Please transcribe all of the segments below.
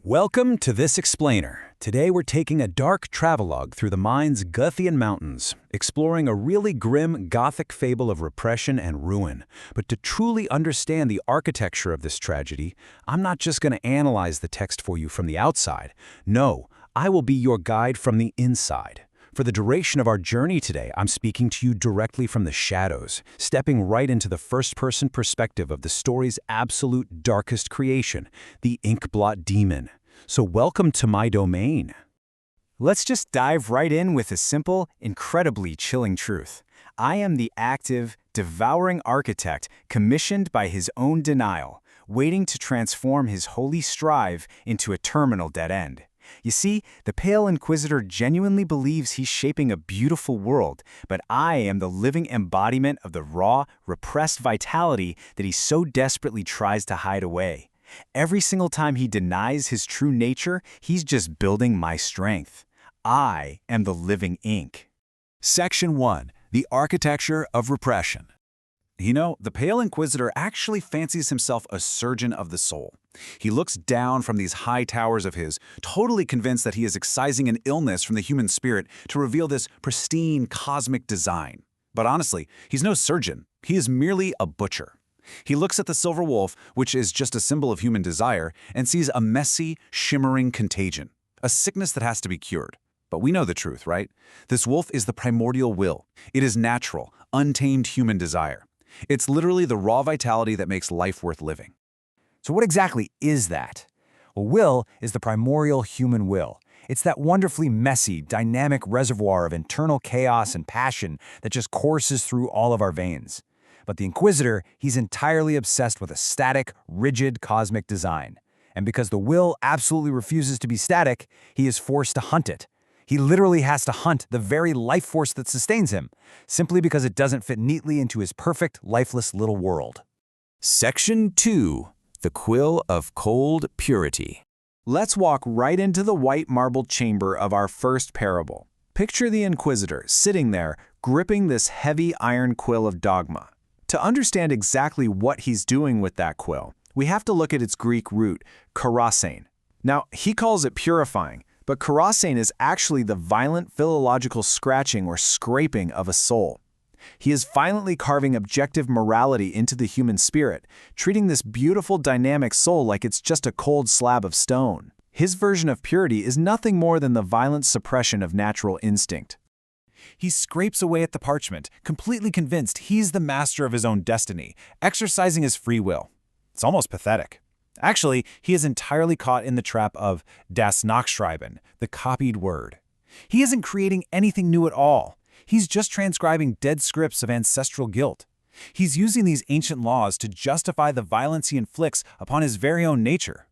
Welcome to This Explainer. Today we're taking a dark travelogue through the mind's Guthian mountains, exploring a really grim Gothic fable of repression and ruin. But to truly understand the architecture of this tragedy, I'm not just going to analyze the text for you from the outside. No, I will be your guide from the inside. For the duration of our journey today, I'm speaking to you directly from the shadows, stepping right into the first-person perspective of the story's absolute darkest creation, the Inkblot Demon. So welcome to my domain. Let's just dive right in with a simple, incredibly chilling truth. I am the active, devouring architect commissioned by his own denial, waiting to transform his holy strive into a terminal dead end. You see, the Pale Inquisitor genuinely believes he's shaping a beautiful world, but I am the living embodiment of the raw, repressed vitality that he so desperately tries to hide away. Every single time he denies his true nature, he's just building my strength. I am the living ink. Section 1. The Architecture of Repression. You know, the Pale Inquisitor actually fancies himself a surgeon of the soul. He looks down from these high towers of his, totally convinced that he is excising an illness from the human spirit to reveal this pristine cosmic design. But honestly, he's no surgeon. He is merely a butcher. He looks at the silver wolf, which is just a symbol of human desire, and sees a messy, shimmering contagion, a sickness that has to be cured. But we know the truth, right? This wolf is the primordial will. It is natural, untamed human desire. It's literally the raw vitality that makes life worth living. So what exactly is that? Well, will is the primordial human will. It's that wonderfully messy, dynamic reservoir of internal chaos and passion that just courses through all of our veins. But the Inquisitor, he's entirely obsessed with a static, rigid cosmic design. And because the will absolutely refuses to be static, he is forced to hunt it. He literally has to hunt the very life force that sustains him, simply because it doesn't fit neatly into his perfect, lifeless little world. Section 2. The Quill of Cold Purity. Let's walk right into the white marble chamber of our first parable. Picture the Inquisitor sitting there, gripping this heavy iron quill of dogma. To understand exactly what he's doing with that quill, we have to look at its Greek root, karasein. Now, he calls it purifying, but karasein is actually the violent philological scratching or scraping of a soul. He is violently carving objective morality into the human spirit, treating this beautiful dynamic soul like it's just a cold slab of stone. His version of purity is nothing more than the violent suppression of natural instinct. He scrapes away at the parchment, completely convinced he's the master of his own destiny, exercising his free will. It's almost pathetic. Actually, he is entirely caught in the trap of das Nachschreiben, the copied word. He isn't creating anything new at all. He's just transcribing dead scripts of ancestral guilt. He's using these ancient laws to justify the violence he inflicts upon his very own nature.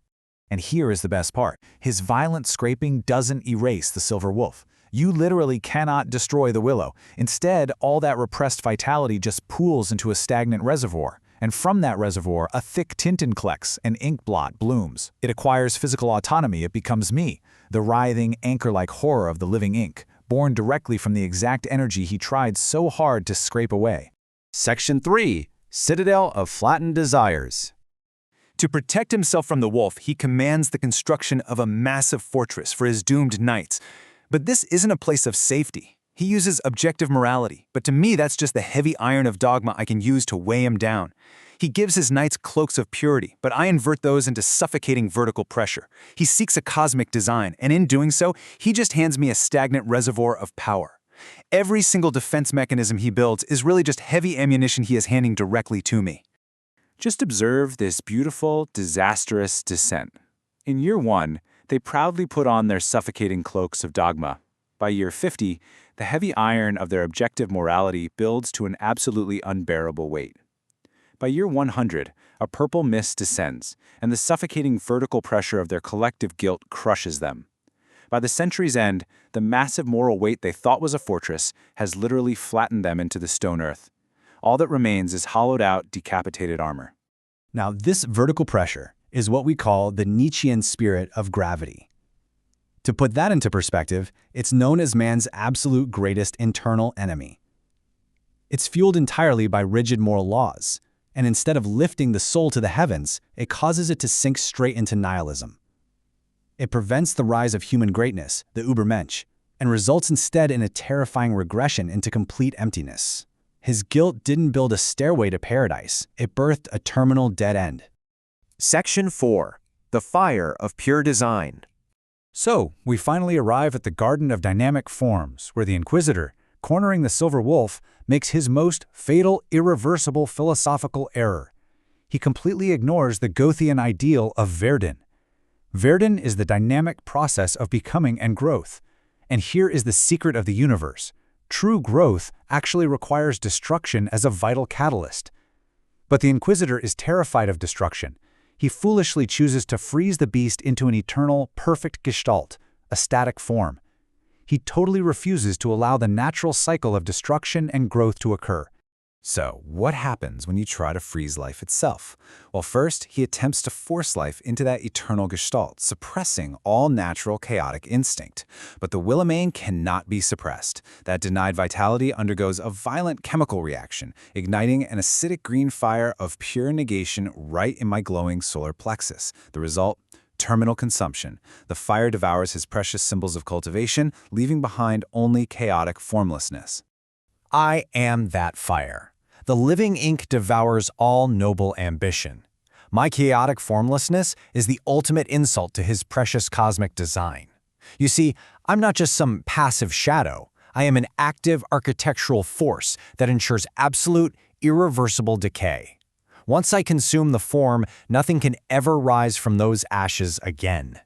And here is the best part. His violent scraping doesn't erase the silver wolf. You literally cannot destroy the willow. Instead, all that repressed vitality just pools into a stagnant reservoir. And from that reservoir, a thick tintin collects, an ink blot blooms. It acquires physical autonomy, it becomes me, the writhing, anchor-like horror of the living ink, born directly from the exact energy he tried so hard to scrape away. Section 3. Citadel of Flattened Desires. To protect himself from the wolf, he commands the construction of a massive fortress for his doomed knights. But this isn't a place of safety. He uses objective morality, but to me that's just the heavy iron of dogma I can use to weigh him down. He gives his knights cloaks of purity, but I invert those into suffocating vertical pressure. He seeks a cosmic design, and in doing so, he just hands me a stagnant reservoir of power. Every single defense mechanism he builds is really just heavy ammunition he is handing directly to me. Just observe this beautiful, disastrous descent. In year 1, they proudly put on their suffocating cloaks of dogma. By year 50, the heavy iron of their objective morality builds to an absolutely unbearable weight. By year 100, a purple mist descends, and the suffocating vertical pressure of their collective guilt crushes them. By the century's end, the massive moral weight they thought was a fortress has literally flattened them into the stone earth. All that remains is hollowed-out, decapitated armor. Now, this vertical pressure is what we call the Nietzschean spirit of gravity. To put that into perspective, it's known as man's absolute greatest internal enemy. It's fueled entirely by rigid moral laws, and instead of lifting the soul to the heavens, it causes it to sink straight into nihilism. It prevents the rise of human greatness, the Übermensch, and results instead in a terrifying regression into complete emptiness. His guilt didn't build a stairway to paradise, it birthed a terminal dead end. Section 4. The Fire of Pure Design. So, we finally arrive at the Garden of Dynamic Forms, where the Inquisitor, cornering the Silver Wolf, makes his most fatal, irreversible philosophical error. He completely ignores the Gothian ideal of Verdun. Verdun is the dynamic process of becoming and growth. And here is the secret of the universe. True growth actually requires destruction as a vital catalyst. But the Inquisitor is terrified of destruction. He foolishly chooses to freeze the beast into an eternal, perfect gestalt, a static form. He totally refuses to allow the natural cycle of destruction and growth to occur. So, what happens when you try to freeze life itself? Well, first, he attempts to force life into that eternal gestalt, suppressing all natural chaotic instinct. But the Willemane cannot be suppressed. That denied vitality undergoes a violent chemical reaction, igniting an acidic green fire of pure negation right in my glowing solar plexus. The result? Terminal consumption. The fire devours his precious symbols of cultivation, leaving behind only chaotic formlessness. I am that fire. The living ink devours all noble ambition. My chaotic formlessness is the ultimate insult to his precious cosmic design. You see, I'm not just some passive shadow. I am an active architectural force that ensures absolute, irreversible decay. Once I consume the form, nothing can ever rise from those ashes again.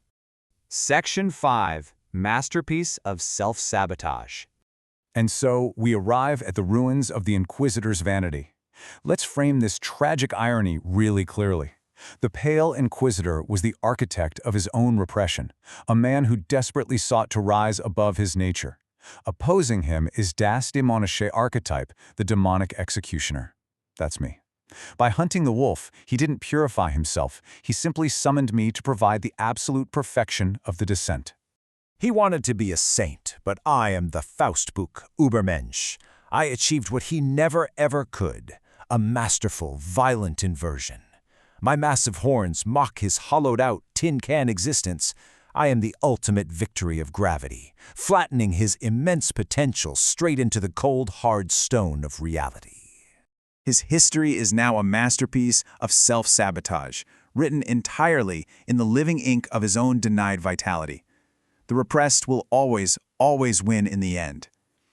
Section 5. Masterpiece of Self-Sabotage. And so, we arrive at the ruins of the Inquisitor's vanity. Let's frame this tragic irony really clearly. The Pale Inquisitor was the architect of his own repression, a man who desperately sought to rise above his nature. Opposing him is Das Dämonische archetype, the demonic executioner. That's me. By hunting the wolf, he didn't purify himself, he simply summoned me to provide the absolute perfection of the descent. He wanted to be a saint, but I am the Faustbuch Übermensch. I achieved what he never ever could, a masterful, violent inversion. My massive horns mock his hollowed-out, tin-can existence. I am the ultimate victory of gravity, flattening his immense potential straight into the cold, hard stone of reality. His history is now a masterpiece of self-sabotage, written entirely in the living ink of his own denied vitality. The repressed will always win in the end.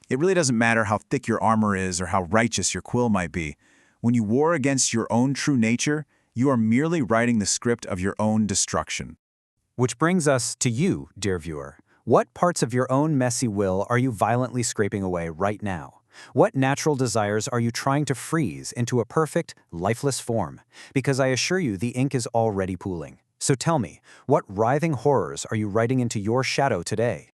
It really doesn't matter how thick your armor is or how righteous your quill might be. When you war against your own true nature, you are merely writing the script of your own destruction. Which brings us to you, dear viewer. What parts of your own messy will are you violently scraping away right now? What natural desires are you trying to freeze into a perfect, lifeless form? Because I assure you the ink is already pooling. So tell me, what writhing horrors are you writing into your shadow today?